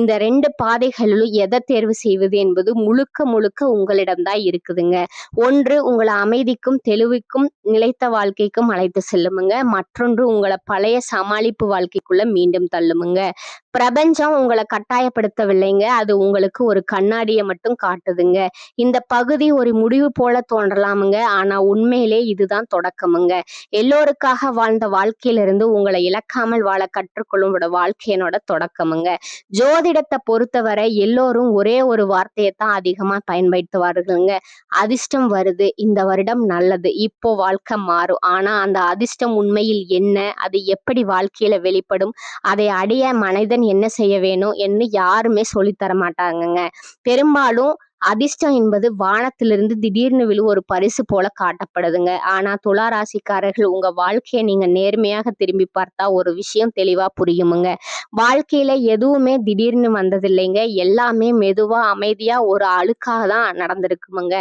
Speaker 1: இந்த 2 பாதைகளிலும் எதை தேர்வு செய்வது என்பது முழுக்க முழுக்க உங்களிடம்தான் இருக்குதுங்க. ஒன்று உங்களை அமைதிக்கும் தெளிவுக்கும் நிலைத்த வாழ்க்கைக்கும் அழைத்து செல்லுமுங்க. மற்றொன்று உங்களை பழைய சமாளிப்பு வாழ்க்கைக்குள்ள மீண்டும் தள்ளுமுங்க. பிரபஞ்சம் உங்களை கட்டாயப்படுத்தவில்லைங்க. அது உங்களுக்கு ஒரு கண்ணாடியை மட்டும் காட்டுதுங்க. இந்த பகுதி ஒரு முடிவு போல தோன்றலாமுங்க. ஆனா உண்மையிலே இதுதான் தொடக்கமுங்க. எல்லோருக்காக வாழ்ந்த வாழ்க்கையிலிருந்து உங்களை இழக்காமல் வாழ கற்றுக்கொள்ளும் வாழ்க்கையினோட தொடக்கமுங்க. ஜோதிடத்தை பொறுத்தவரை எல்லோரும் ஒரே ஒரு வார்த்தையை தான் அதிகமா பயன்படுத்துவார்களுங்க. அதிர்ஷ்டம் வருது, இந்த வருடம் நல்லது, இப்போ வாழ்க்கை மாறும். ஆனா அந்த அதிர்ஷ்டம் உண்மையில் என்ன? அது எப்படி வாழ்க்கையில வெளிப்படும்? அதை அடைய மனிதன் என்ன செய்ய வேணும் என்று யாருமே சொல்லித்தர மாட்டாங்கங்க. பெரும்பாலும் அதிர்ஷ்டம் என்பது வானத்திலிருந்து திடீர்னு விழும் ஒரு பரிசு போல காட்டப்படுதுங்க. ஆனா துளாராசிக்காரர்கள், உங்க வாழ்க்கையை நீங்க நேர்மையாக திரும்பி பார்த்தா ஒரு விஷயம் தெளிவா புரியுமுங்க. வாழ்க்கையில எதுவுமே திடீர்னு வந்ததில்லைங்க. எல்லாமே மெதுவா அமைதியா ஒரு அழுக்காக தான் நடந்திருக்குமுங்க.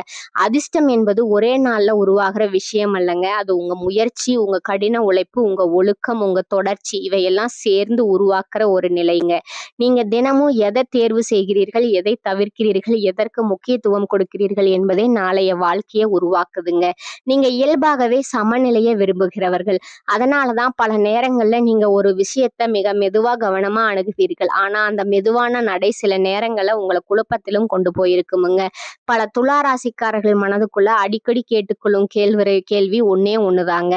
Speaker 1: அதிர்ஷ்டம் என்பது ஒரே நாள்ல உருவாகிற விஷயம் அல்லங்க. அது உங்க முயற்சி, உங்க கடின உழைப்பு, உங்க ஒழுக்கம், உங்க தொடர்ச்சி, இவையெல்லாம் சேர்ந்து உருவாக்குற ஒரு நிலைங்க. நீங்க தினமும் எதை தேர்வு செய்கிறீர்கள், எதை தவிர்க்கிறீர்கள், எதற்கு முக்கியத்துவம் கொடுக்கிறீர்கள் என்பதே நாளைய வாழ்க்கையை உருவாக்குதுங்க. நீங்க இயல்பாகவே சமநிலையை விரும்புகிறவர்கள். அதனாலதான் பல நேரங்கள்ல நீங்க ஒரு விஷயத்த மிக மெதுவா கவனமா அணுகுவீர்கள். ஆனா அந்த மெதுவான நடை சில நேரங்கள்ல உங்களை குழப்பத்திலும் கொண்டு போயிருக்குமுங்க. பல துளாராசிக்காரர்கள் மனதுக்குள்ள அடிக்கடி கேட்டுக்கொள்ளும் கேள்வி ஒன்னே ஒண்ணுதாங்க.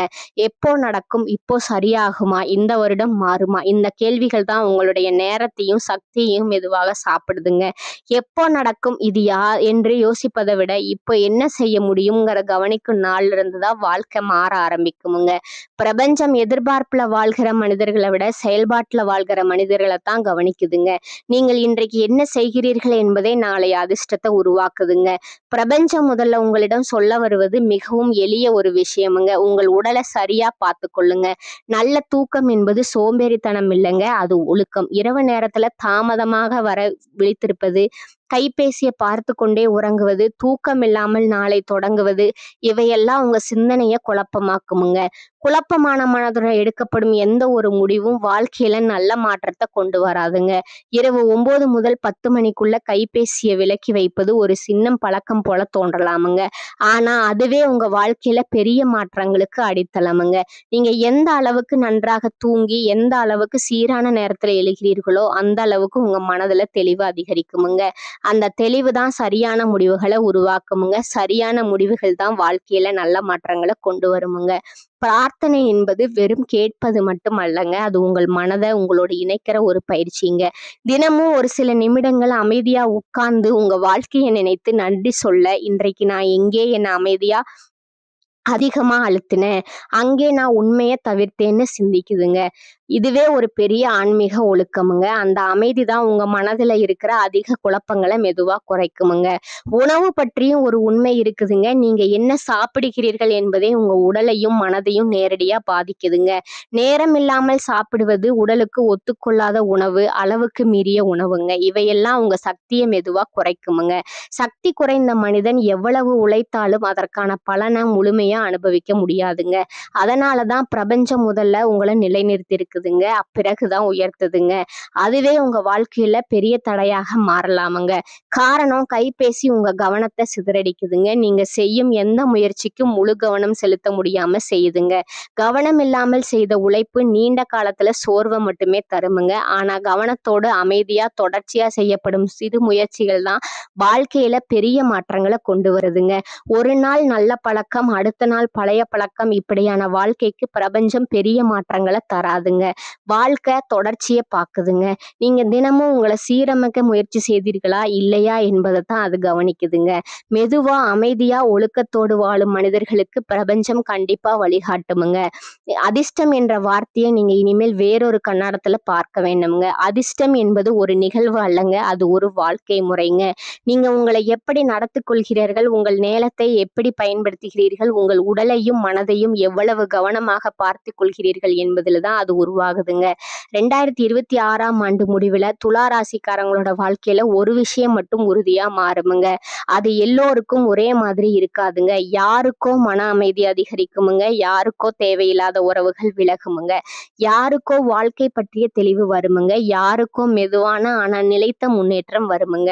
Speaker 1: எப்போ நடக்கும்? இப்போ சரியாகுமா? இந்த வருடம் மாறுமா? இந்த கேள்விகள் தான் உங்களுடைய நேரத்தையும் சக்தியையும் மெதுவாக சாப்பிடுதுங்க. எப்போ நடக்கும், இது என்று யோசிப்பதை விட இப்போ என்ன செய்ய முடியுங்கிற கவனிக்கும் நாள்ல இருந்துதான் வாழ்க்கை மாற ஆரம்பிக்குமுங்க. பிரபஞ்சம் எதிர்பார்ப்புல வாழ்கிற மனிதர்களை விட செயல்பாட்டுல வாழ்கிற மனிதர்களை தான் கவனிக்குதுங்க. நீங்கள் இன்றைக்கு என்ன செய்கிறீர்கள் என்பதே நாளைய அதிர்ஷ்டத்தை உருவாக்குதுங்க. பிரபஞ்சம் முதல்ல உங்களிடம் சொல்ல வருவது மிகவும் எளிய ஒரு விஷயமுங்க. உங்கள் உடலை சரியா பார்த்து கொள்ளுங்க. நல்ல தூக்கம் என்பது சோம்பேறித்தனம் இல்லைங்க, அது ஒழுக்கம். இரவு நேரத்துல தாமதமாக வர விழித்திருப்பது, கைபேசியை பார்த்து கொண்டே உறங்குவது, தூக்கம் இல்லாமல் நாளை தொடங்குவது, இவையெல்லாம் உங்க சிந்தனையை குழப்பமாக்குமுங்க. குழப்பமான மனதுடன் எடுக்கப்படும் எந்த ஒரு முடிவும் வாழ்க்கையில நல்ல மாற்றத்தை கொண்டு வராதுங்க. இரவு 9 முதல் 10 மணிக்குள்ள கைபேசியை விலக்கி வைப்பது ஒரு சின்ன பழக்கம் போல தோன்றலாமுங்க. ஆனா அதுவே உங்க வாழ்க்கையில பெரிய மாற்றங்களுக்கு அடித்தளமுங்க. நீங்க எந்த அளவுக்கு நன்றாக தூங்கி எந்த அளவுக்கு சீரான நேரத்துல எழுகிறீர்களோ அந்த அளவுக்கு உங்க மனதுல தெளிவு அதிகரிக்குமுங்க. அந்த தெளிவு தான் சரியான முடிவுகளை உருவாக்குமுங்க. சரியான முடிவுகள் தான் வாழ்க்கையில நல்ல மாற்றங்களை கொண்டு வருமுங்க. பிரார்த்தனை என்பது வெறும் கேட்பது மட்டும் அல்லங்க, அது உங்கள் மனதை உங்களோட இணைக்கிற ஒரு பயிற்சிங்க. தினமும் ஒரு சில நிமிடங்கள் அமைதியா உட்கார்ந்து உங்க வாழ்க்கையை நினைத்து நன்றி சொல்ல, இன்றைக்கு நான் எங்கே என்ன அமைதியா அதிகமா அழுத்தினேன், அங்கே நான் உண்மையை தவிர்த்தேன்னு சிந்திக்குதுங்க. இதுவே ஒரு பெரிய ஆன்மீக ஒழுக்கமுங்க. அந்த அமைதி தான் உங்க மனதுல இருக்கிற அதிக குழப்பங்கள மெதுவா குறைக்குமுங்க. உணவு பற்றியும் ஒரு உண்மை இருக்குதுங்க. நீங்க என்ன சாப்பிடுகிறீர்கள் என்பதே உங்க உடலையும், மனதையும் நேரடியா பாதிக்குதுங்க. நேரம் இல்லாமல் சாப்பிடுவது, உடலுக்கு ஒத்துக்கொள்ளாத உணவு, அளவுக்கு மீறிய உணவுங்க. இவையெல்லாம் உங்க சக்திய மெதுவா குறைக்குமுங்க. சக்தி குறைந்த மனிதன் எவ்வளவு உழைத்தாலும் அதற்கான பலன முழுமையா அனுபவிக்க முடியாதுங்க. அதனால தான் பிரபஞ்சம் முதல்ல உங்கள நிலைநிறுத்தியிருக்குதுங்க. பிறகுதான் உயர்த்துதுங்க. அதுவே உங்க வாழ்க்கையில பெரிய தடையாக மாறலாமுங்க. காரணம் கைபேசி உங்க கவனத்த சிதறடிக்குதுங்க. நீங்க செய்யும் எந்த முயற்சிக்கும் முழு கவனம் செலுத்த முடியாம செய்யுதுங்க. கவனம் இல்லாமல் செய்த உழைப்பு நீண்ட காலத்துல சோர்வ மட்டுமே தருமுங்க. ஆனா கவனத்தோடு அமைதியா தொடர்ச்சியா செய்யப்படும் சிறு முயற்சிகள் தான் வாழ்க்கையில பெரிய மாற்றங்கள கொண்டு வருதுங்க. ஒரு நாள் நல்ல பழக்கம், அடுத்த நாள் பழைய பழக்கம், இப்படியான வாழ்க்கைக்கு பிரபஞ்சம் பெரிய மாற்றங்கள தராதுங்க. வாழ்க்கை தொடர்ச்சிய பாக்குதுங்க. நீங்க தினமும் உங்கள சீரமைக்க முயற்சி செய்தீர்களா இல்லையா என்பதை தான் அது கவனிக்குதுங்க. மெதுவா அமைதியா ஒழுக்கத்தோடு வாழும் மனிதர்களுக்கு பிரபஞ்சம் கண்டிப்பா வழிகாட்டுமுங்க. அதிர்ஷ்டம் என்ற வார்த்தையை நீங்க இனிமேல் வேறொரு கண்ணோட்டத்துல பார்க்க வேண்டுமுங்க. அதிர்ஷ்டம் என்பது ஒரு நிகழ்வு அல்லங்க, அது ஒரு வாழ்க்கை முறைங்க. நீங்க உங்களை எப்படி நடத்திக் கொள்கிறீர்கள், உங்கள் நேரத்தை எப்படி பயன்படுத்துகிறீர்கள், உங்கள் உடலையும் மனதையும் எவ்வளவு கவனமாக பார்த்துக் கொள்கிறீர்கள் என்பதில் தான் அது உருவாகுதுங்க. 2026ஆம் ஆண்டு முடிவுல துலா ராசிக்காரங்களோட வாழ்க்கையில ஒரு விஷயம் மட்டும் உறுதியா மாறுமுங்க. அது எல்லோருக்கும் ஒரே மாதிரி இருக்காதுங்க. யாருக்கோ மன அமைதி அதிகரிக்குமுங்க, யாருக்கோ தேவையில்லாத உறவுகள் விலகுமுங்க, யாருக்கோ வாழ்க்கை பற்றிய தெளிவு வருமுங்க, யாருக்கோ மெதுவான ஆனா நிலைத்த முன்னேற்றம் வருமுங்க.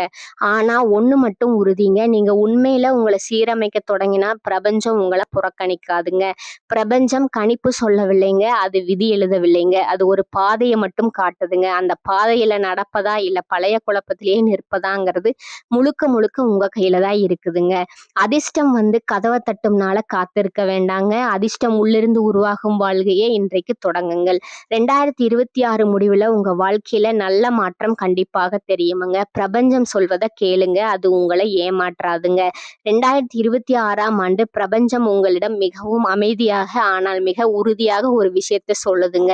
Speaker 1: ஆனா ஒண்ணு மட்டும் உறுதிங்க, நீங்க உண்மையில உங்களை சீரமைக்க தொடங்கினா பிரபஞ்சம் உங்களை புறக்கணிக்காதுங்க. பிரபஞ்சம் கணிப்பு சொல்லவில்லைங்க, அது விதி எழுதவில்லைங்க, அது ஒரு பாதையை மட்டும் காட்டுதுங்க. அந்த பாதையில நடப்பதா இல்ல பழைய குழப்பத்திலேயே நிற்பதாங்கிறது முழுக்க முழுக்க உங்க கையில தான் இருக்குதுங்க. அதிர்ஷ்டம் கதவை தட்டும்னால காத்திருக்க வேண்டாங்க. அதிர்ஷ்டம் உள்ளிருந்து உருவாகும் வாழ்க்கையே இன்றைக்கு தொடங்குங்கள். 2026 முடிவுல உங்க வாழ்க்கையில நல்ல மாற்றம் கண்டிப்பாக தெரியுமுங்க. பிரபஞ்சம் சொல்வதை கேளுங்க, அது உங்களை ஏமாற்றாதுங்க. 2026ஆம் ஆண்டு பிரபஞ்சம் உங்களிடம் மிகவும் அமைதியாக ஆனால் மிக உறுதியாக ஒரு விஷயத்த சொல்லுதுங்க.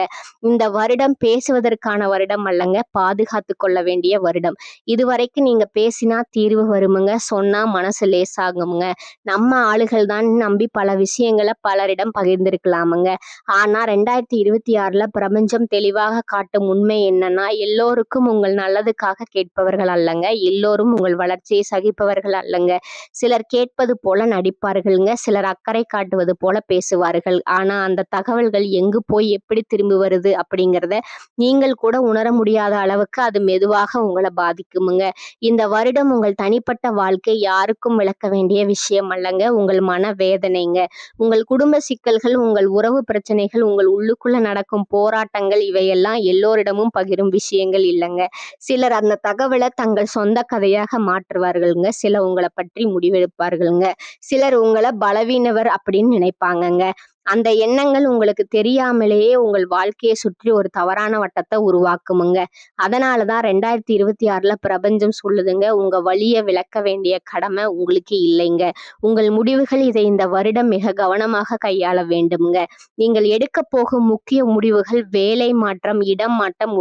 Speaker 1: இந்த வருடம் பேசுவதற்கான வருடம் அல்லங்க, பாதுகாத்து கொள்ள வேண்டிய வருடம். இதுவரைக்கும் நீங்க பேசினா தீர்வு வருமுங்க, சொன்னா மனசு லேசாகுமுங்க. நம்ம ஆளுகள் தான் நம்பி பல விஷயங்களை பலரிடம் பகிர்ந்திருக்கலாமுங்க. ஆனா 2026ல பிரபஞ்சம் தெளிவாக காட்டும் உண்மை என்னன்னா, எல்லோருக்கும் உங்கள் நல்லதுக்காக கேட்பவர்கள் அல்லங்க, எல்லோரும் உங்கள் வளர்ச்சியை சகிப்பவர்கள் அல்லங்க. சிலர் கேட்பது போல நடிப்பார்கள்ங்க, சிலர் அக்கறை காட்டுவது போல பேசுவார்கள். ஆனா அந்த தகவல்கள் எங்கு போய் எப்படி திரும்பி வருது அப்படிங்கிறத நீங்கள் கூட உணர முடியாத அளவுக்கு அது மெதுவாக உங்களை பாதிக்குமுங்க. இந்த வருடம் உங்கள் தனிப்பட்ட வாழ்க்கை யாருக்கும் விளக்க வேண்டிய விஷயம் அல்லங்க, உங்கள் மன வேதனைங்க. உங்கள் குடும்ப சிக்கல்கள், உங்கள் உறவு பிரச்சனைகள், உங்கள் உள்ளுக்குள்ள நடக்கும் போராட்டங்கள், இவையெல்லாம் எல்லோரிடமும் பகிரும் விஷயங்கள் இல்லைங்க. சிலர் அந்த தகவலை தங்கள் சொந்த கதையாக மாற்றுவார்களுங்க, சில உங்களை பற்றி முடிவெடுப்பார்களுங்க, சிலர் உங்களை பலவீனவர் அப்படின்னு நினைப்பாங்கங்க. அந்த எண்ணங்கள் உங்களுக்கு தெரியாமலேயே உங்கள் வாழ்க்கையை சுற்றி ஒரு தவறான வட்டத்தை உருவாக்குமுங்க. அதனாலதான் 2026ல பிரபஞ்சம் சொல்லுதுங்க, உங்க வழியை விளக்க வேண்டிய கடமை உங்களுக்கு இல்லைங்க. உங்கள் முடிவுகள் இதை இந்த வருடம் மிக கவனமாக கையாள வேண்டும்ங்க. நீங்கள் எடுக்க போகும் முக்கிய முடிவுகள் வேலை மாற்றம், இடம் மாற்றம்,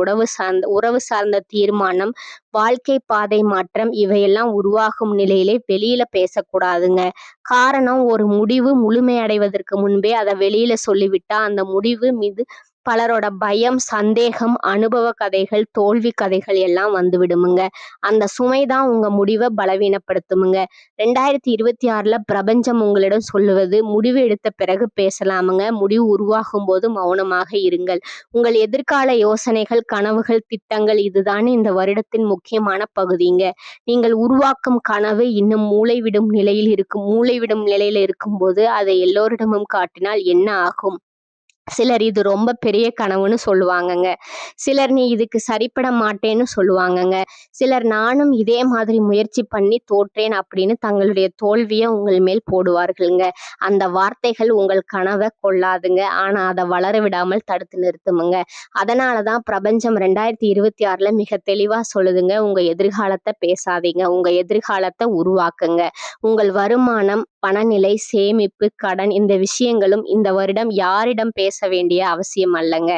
Speaker 1: உறவு சார்ந்த தீர்மானம், வாழ்க்கை பாதை மாற்றம், இவையெல்லாம் உருவாகும் நிலையிலே வெளியில பேசக்கூடாதுங்க. காரணம், ஒரு முடிவு முழுமையடைவதற்கு முன்பே அதை வெளியில சொல்லிவிட்டா அந்த முடிவு மீது பலரோட பயம், சந்தேகம், அனுபவ கதைகள், தோல்வி கதைகள் எல்லாம் விடுமுங்க. அந்த சுமைதான் உங்க முடிவை பலவீனப்படுத்துமுங்க. 2026ல பிரபஞ்சம் உங்களிடம் சொல்லுவது, முடிவு எடுத்த பிறகு பேசலாமுங்க, முடிவு உருவாகும் போது மௌனமாக இருங்கள். உங்கள் எதிர்கால யோசனைகள், கனவுகள், திட்டங்கள், இதுதான் இந்த வருடத்தின் முக்கியமான பகுதிங்க. நீங்கள் உருவாக்கும் கனவு இன்னும் மூளைவிடும் நிலையில இருக்கும்போது அதை எல்லோரிடமும் காட்டினால் என்ன ஆகும்? சிலர் இது ரொம்ப பெரிய கனவுன்னு சொல்லுவாங்கங்க, சிலர் நீ இதுக்கு சரிப்பட மாட்டேன்னு சொல்லுவாங்கங்க, சிலர் நானும் இதே மாதிரி முயற்சி பண்ணி தோற்றேன் அப்படின்னு தங்களுடைய தோல்வியை உங்கள் மேல் போடுவார்களுங்க. அந்த வார்த்தைகள் உங்கள் கனவை கொள்ளாதுங்க, ஆனா அதை வளர விடாமல் தடுத்து நிறுத்துமுங்க. அதனாலதான் பிரபஞ்சம் 2026ல மிக தெளிவா சொல்லுதுங்க, உங்க எதிர்காலத்தை பேசாதீங்க, உங்க எதிர்காலத்தை உருவாக்குங்க. உங்கள் வருமானம், பணநிலை, சேமிப்பு, கடன் இந்த விஷயங்களும் இந்த வருடம் யாரிடம் பேச வேண்டிய அவசியம் அல்லங்க.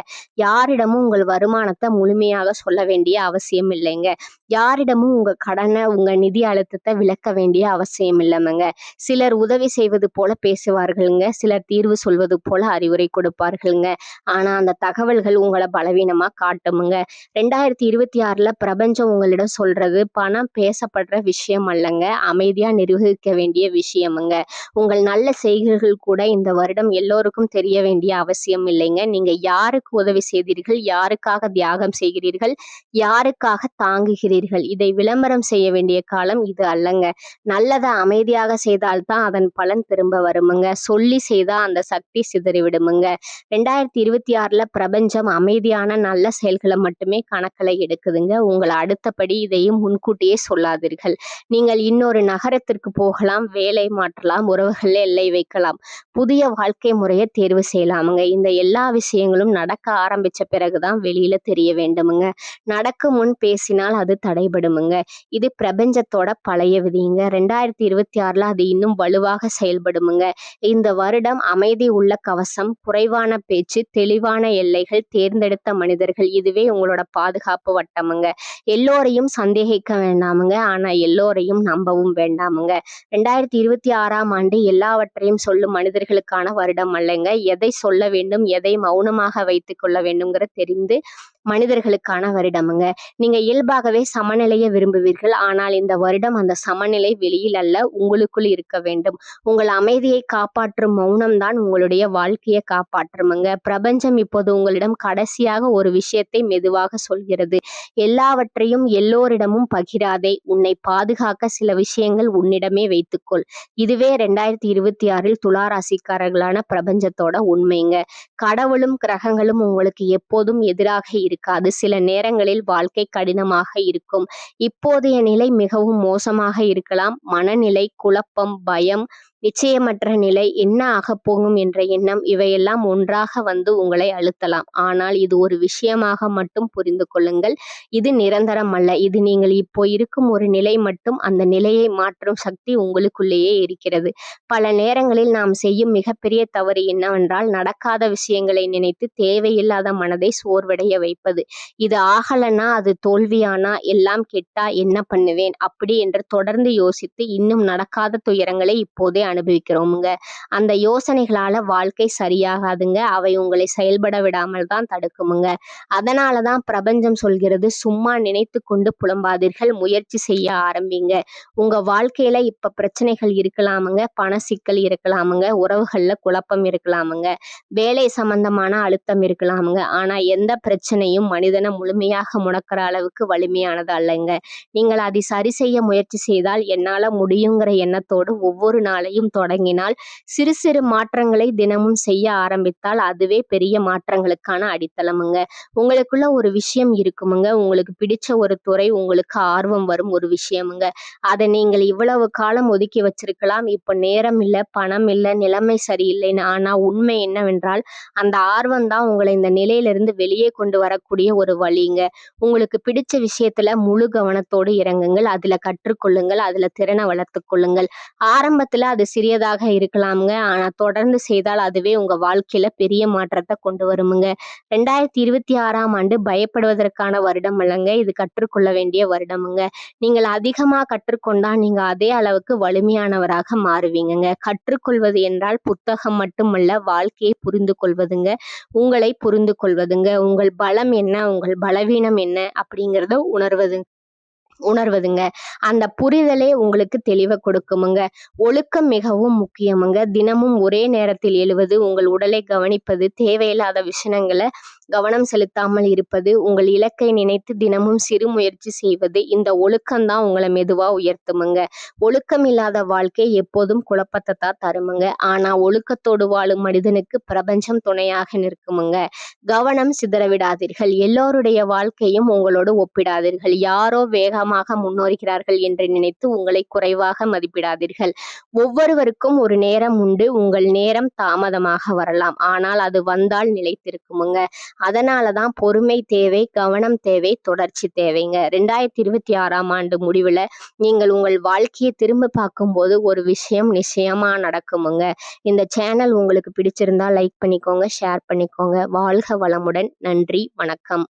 Speaker 1: யாரிடமும் உங்கள் வருமானத்தை முழுமையாக சொல்ல வேண்டிய அவசியம் இல்லைங்க. யாரிடமும் உங்க கடனை, உங்க நிதி அழுத்தத்தை விளக்க வேண்டிய அவசியம் இல்லைங்க. சிலர் உதவி செய்வது போல பேசுவார்களுங்க, சிலர் தீர்வு சொல்வது போல அறிவுரை கொடுப்பார்களுங்க. ஆனா அந்த தகவல்கள் உங்களை பலவீனமா காட்டுமுங்க. 2026ல பிரபஞ்சம் உங்களிடம் சொல்றது பணம் பேசப்படுற விஷயம் அல்லங்க, அமைதியா நிர்வகிக்க வேண்டிய விஷயமுங்க. உங்கள் நல்ல செய்கைகள் கூட இந்த வருடம் எல்லோருக்கும் தெரிய வேண்டிய அவசியம் இல்லைங்க. நீங்க யாருக்கு உதவி செய்தீர்கள், யாருக்காக தியாகம் செய்கிறீர்கள், யாருக்காக தாங்குகிறீர்கள், இதை விளம்பரம் செய்ய வேண்டிய காலம் இது அல்லங்க. நல்லதை அமைதியாக செய்தால்தான் அதன் பலன் திரும்ப வருமுங்க. சொல்லி செய்தா அந்த சக்தி சிதறிவிடுமுங்க. 2026ல பிரபஞ்சம் அமைதியான நல்ல செயல்களை மட்டுமே கணக்கில் எடுக்குதுங்க. உங்களை அடுத்தபடி இதையும் முன்கூட்டியே சொல்லாதீர்கள். நீங்கள் இன்னொரு நகரத்திற்கு போகலாம், வேலை மாற்றலாம், உறவுகளில் எல்லை வைக்கலாம், புதிய வாழ்க்கை முறையை தேர்வு செய்யலாமுங்க. இந்த எல்லா விஷயங்களும் நடக்க ஆரம்பிச்ச பிறகுதான் வெளியில தெரிய வேண்டுமுங்க. நடக்கும் முன் பேசினால் அது தடைபடுமுங்க. இது பிரபஞ்சத்தோட பழைய விதிங்க. 2026ல அது இன்னும் வலுவாக செயல்படுமுங்க. இந்த வருடம் அமைதி உள்ள கவசம், குறைவான பேச்சு, தெளிவான எல்லைகள், தேர்ந்தெடுத்த மனிதர்கள், இதுவே உங்களோட பாதுகாப்பு வட்டமுங்க. எல்லோரையும் சந்தேகிக்க வேண்டாமுங்க, ஆனா எல்லோரையும் நம்பவும் வேண்டாமுங்க. 2026ஆம் ஆண்டு எல்லாவற்றையும் சொல்லும் மனிதர்களுக்கான வருடம் அல்லங்க. எதை சொல்ல வேண்டும், எதை மௌனமாக வைத்துக் கொள்ள வேண்டும்ங்கிற தெரிந்து மனிதர்களுக்கான வருடமுங்க. நீங்க இயல்பாகவே சமநிலையை விரும்புவீர்கள். ஆனால் இந்த வருடம் அந்த சமநிலை வெளியில் அல்ல, உங்களுக்குள் இருக்க வேண்டும். உங்கள் அமைதியை காப்பாற்றும் மௌனம் தான் உங்களுடைய வாழ்க்கையை காப்பாற்றுமுங்க. பிரபஞ்சம் இப்போது உங்களிடம் கடைசியாக ஒரு விஷயத்தை மெதுவாக சொல்கிறது. எல்லாவற்றையும் எல்லோரிடமும் பகிராதே. உன்னை பாதுகாக்க சில விஷயங்கள் உன்னிடமே வைத்துக்கொள். இதுவே 2026ல் துளாராசிக்காரர்களான பிரபஞ்சத்தோட உண்மைங்க. கடவுளும் கிரகங்களும் உங்களுக்கு எப்போதும் எதிராக இருக்காது. சில நேரங்களில் வாழ்க்கை கடினமாக இருக்கும். இப்போதைய நிலை மிகவும் மோசமாக இருக்கலாம். மனநிலை, குழப்பம், பயம், நிச்சயமற்ற நிலை, என்ன ஆகப்போகும் என்ற எண்ணம், இவையெல்லாம் ஒன்றாக வந்து உங்களை அழுத்தலாம். ஆனால் இது ஒரு விஷயமாக மட்டும் புரிந்து கொள்ளுங்கள், இது நிரந்தரம் அல்ல. இது நீங்கள் இப்போ இருக்கும் ஒரு நிலை மட்டும். அந்த நிலையை மாற்றும் சக்தி உங்களுக்குள்ளேயே இருக்கிறது. பல நேரங்களில் நாம் செய்யும் மிகப்பெரிய தவறு என்னவென்றால், நடக்காத விஷயங்களை நினைத்து தேவையில்லாத மனதை சோர்வடைய வைப்பது. இது ஆகலன்னா, அது தோல்வியானா, எல்லாம் கெட்டா என்ன பண்ணுவேன் அப்படி என்று தொடர்ந்து யோசித்து இன்னும் நடக்காத துயரங்களை இப்போதே அனுபவிக்கிறோமுங்க. அந்த யோசனைகளால வாழ்க்கை சரியாகாதுங்க. அவை உங்களை செயல்பட விடாமல் தான் தடுக்குமுங்க. அதனாலதான் பிரபஞ்சம் சொல்கிறது, சும்மா நினைத்து கொண்டு புலம்பாதீர்கள், முயற்சி செய்ய ஆரம்பிங்க. உங்க வாழ்க்கையில இப்ப பிரச்சனைகள் இருக்கலாமுங்க, பண சிக்கல் இருக்கலாமுங்க, உறவுகள்ல குழப்பம் இருக்கலாமுங்க, வேலை சம்பந்தமான அழுத்தம் இருக்கலாமுங்க. ஆனா எந்த பிரச்சனையும் மனிதனை முழுமையாக முடக்கிற அளவுக்கு வலிமையானது அல்லங்க. நீங்கள் அதை சரி செய்ய முயற்சி செய்தால், என்னால முடியுங்கிற எண்ணத்தோடு ஒவ்வொரு நாளையும் தொடங்கினால், சிறு சிறு மாற்றங்களை தினமும் செய்ய ஆரம்பித்தால் அதுவே பெரிய மாற்றங்களுக்கான அடித்தளமுங்க. உங்களுக்குள்ள ஒரு விஷயம் இருக்குமுங்க, உங்களுக்கு பிடிச்ச ஒரு துறை, உங்களுக்கு ஆர்வம் வரும் ஒரு விஷயமுங்க. அதை நீங்கள் இவ்வளவு காலம் ஒதுக்கி வச்சிருக்கலாம். இப்ப நேரம் இல்லை, பணம் இல்லை, நிலைமை சரியில்லைன்னு. ஆனா உண்மை என்னவென்றால், அந்த ஆர்வம் தான் உங்களை இந்த நிலையிலிருந்து வெளியே கொண்டு வரக்கூடிய ஒரு வழிங்க. உங்களுக்கு பிடிச்ச விஷயத்துல முழு கவனத்தோடு இறங்குங்கள், அதுல கற்றுக்கொள்ளுங்கள், அதுல திறனை வளர்த்துக் கொள்ளுங்கள். ஆரம்பத்துல அது சிறியதாக இருக்கலாமுங்க, ஆனா தொடர்ந்து செய்தால் அதுவே உங்க வாழ்க்கையில பெரிய மாற்றத்தை கொண்டு வருமுங்க. 2026ஆம் ஆண்டு பயப்படுவதற்கான வருடம் அல்லங்க, இது கற்றுக்கொள்ள வேண்டிய வருடமுங்க. நீங்கள் அதிகமா கற்றுக்கொண்டா நீங்க அதே அளவுக்கு வலிமையானவராக மாறுவீங்கங்க. கற்றுக்கொள்வது என்றால் புத்தகம் மட்டுமல்ல, வாழ்க்கையை புரிந்து கொள்வதுங்க, உங்களை புரிந்து கொள்வதுங்க, உங்கள் பலம் என்ன, உங்கள் பலவீனம் என்ன அப்படிங்கிறத உணர்வதுங்க. அந்த புரிதலே உங்களுக்கு தெளிவை கொடுக்குமுங்க. ஒழுக்கம் மிகவும் முக்கியமுங்க. தினமும் ஒரே நேரத்தில் எழுவது, உங்கள் உடலை கவனிப்பது, தேவையில்லாத விஷயங்களை கவனம் செலுத்தாமல் இருப்பது, உங்கள் இலக்கை நினைத்து தினமும் சிறு முயற்சி செய்வது, இந்த ஒழுக்கம்தான் உங்களை மெதுவா உயர்த்துமுங்க. ஒழுக்கம் இல்லாத வாழ்க்கை எப்போதும் குழப்பத்தை தான் தருமுங்க. ஆனா ஒழுக்கத்தோடு வாழும் மனிதனுக்கு பிரபஞ்சம் துணையாக நிற்குமுங்க. கவனம் சிதறவிடாதீர்கள். எல்லோருடைய வாழ்க்கையும் உங்களோடு ஒப்பிடாதீர்கள். யாரோ வேகமாக முன்னோறுகிறார்கள் என்று நினைத்து உங்களை குறைவாக மதிப்பிடாதீர்கள். ஒவ்வொருவருக்கும் ஒரு நேரம் உண்டு. உங்கள் நேரம் தாமதமாக வரலாம், ஆனால் அது வந்தால் நிலைத்திருக்குமுங்க. அதனாலதான் பொறுமை தேவை, கவனம் தேவை, தொடர்ச்சி தேவைங்க. 2026ஆம் ஆண்டு முடிவுல நீங்கள் உங்கள் வாழ்க்கையை திரும்ப பார்க்கும்போது ஒரு விஷயம் நிச்சயமா நடக்குமுங்க. இந்த சேனல் உங்களுக்கு பிடிச்சிருந்தா லைக் பண்ணிக்கோங்க, ஷேர் பண்ணிக்கோங்க. வாழ்க வளமுடன். நன்றி, வணக்கம்.